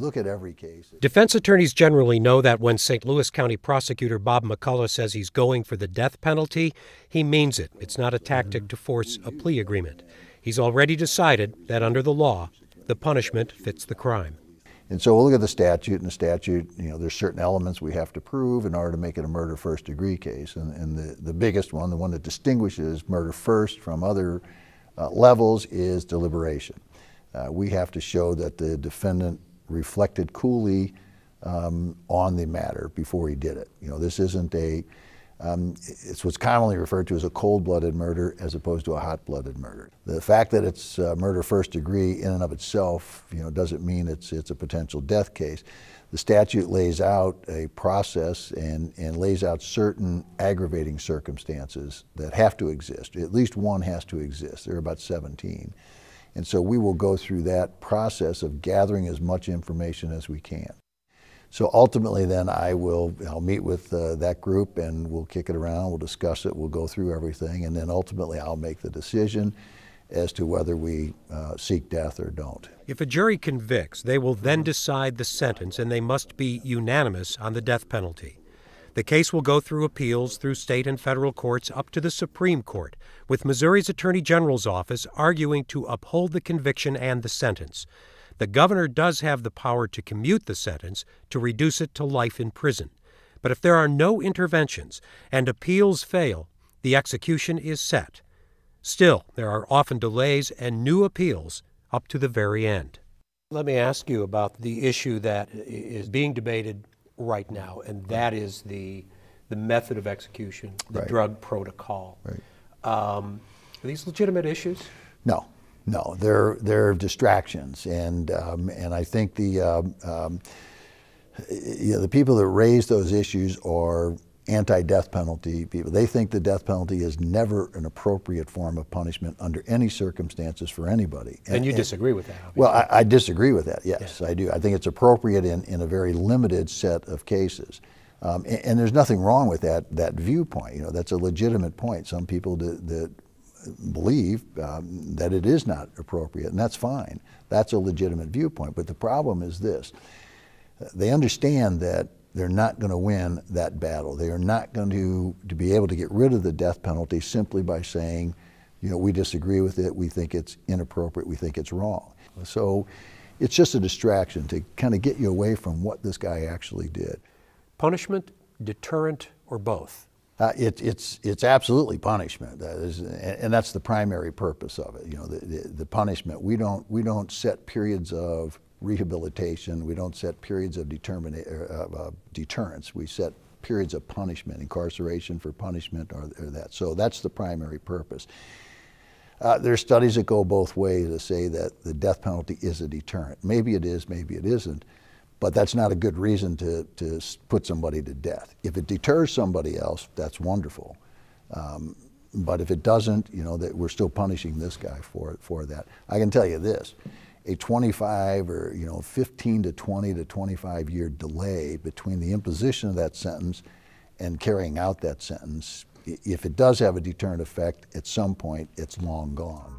look at every case. Defense attorneys generally know that when St. Louis County Prosecutor Bob McCullough says he's going for the death penalty, he means it. It's not a tactic to force a plea agreement. He's already decided that under the law, the punishment fits the crime. And so we'll look at the statute, and the statute, there's certain elements we have to prove in order to make it a murder first degree case. And the biggest one, the one that distinguishes murder first from other levels, is deliberation. We have to show that the defendant reflected coolly on the matter before he did it. This isn't it's what's commonly referred to as a cold-blooded murder as opposed to a hot-blooded murder. The fact that it's murder first degree in and of itself, doesn't mean it's a potential death case. The statute lays out a process and lays out certain aggravating circumstances that have to exist. At least one has to exist. There are about 17. And so we will go through that process of gathering as much information as we can. So ultimately then I'll meet with that group, and we'll kick it around, we'll discuss it, we'll go through everything, and then ultimately I'll make the decision as to whether we seek death or don't. If a jury convicts, they will then decide the sentence, and they must be unanimous on the death penalty. The case will go through appeals through state and federal courts up to the Supreme Court, with Missouri's Attorney General's office arguing to uphold the conviction and the sentence. The governor does have the power to commute the sentence to reduce it to life in prison. But if there are no interventions and appeals fail, the execution is set. Still, there are often delays and new appeals up to the very end. Let me ask you about the issue that is being debated right now, and that is the method of execution, the drug protocol. Right. Are these legitimate issues? No, they're distractions, and I think the people that raise those issues are anti-death penalty people. They think the death penalty is never an appropriate form of punishment under any circumstances for anybody. And you disagree with that, obviously. Well, I disagree with that, yes, I do. I think it's appropriate in a very limited set of cases. And there's nothing wrong with that viewpoint. That's a legitimate point. Some people that believe that it is not appropriate, and that's fine. That's a legitimate viewpoint. But the problem is this. They understand that they're not going to win that battle. They are not going to be able to get rid of the death penalty simply by saying, we disagree with it, we think it's inappropriate, we think it's wrong. So it's just a distraction to kind of get you away from what this guy actually did. Punishment, deterrent, or both? It's absolutely punishment, and that's the primary purpose of it. The punishment. We don't set periods of rehabilitation. We don't set periods of deterrence. We set periods of punishment, incarceration for punishment, or that. So that's the primary purpose. There are studies that go both ways to say that the death penalty is a deterrent. Maybe it is, maybe it isn't. But that's not a good reason to put somebody to death. If it deters somebody else, that's wonderful. But if it doesn't, that we're still punishing this guy for that. I can tell you this, a 25 or 15 to 20 to 25 year delay between the imposition of that sentence and carrying out that sentence, if it does have a deterrent effect, at some point it's long gone.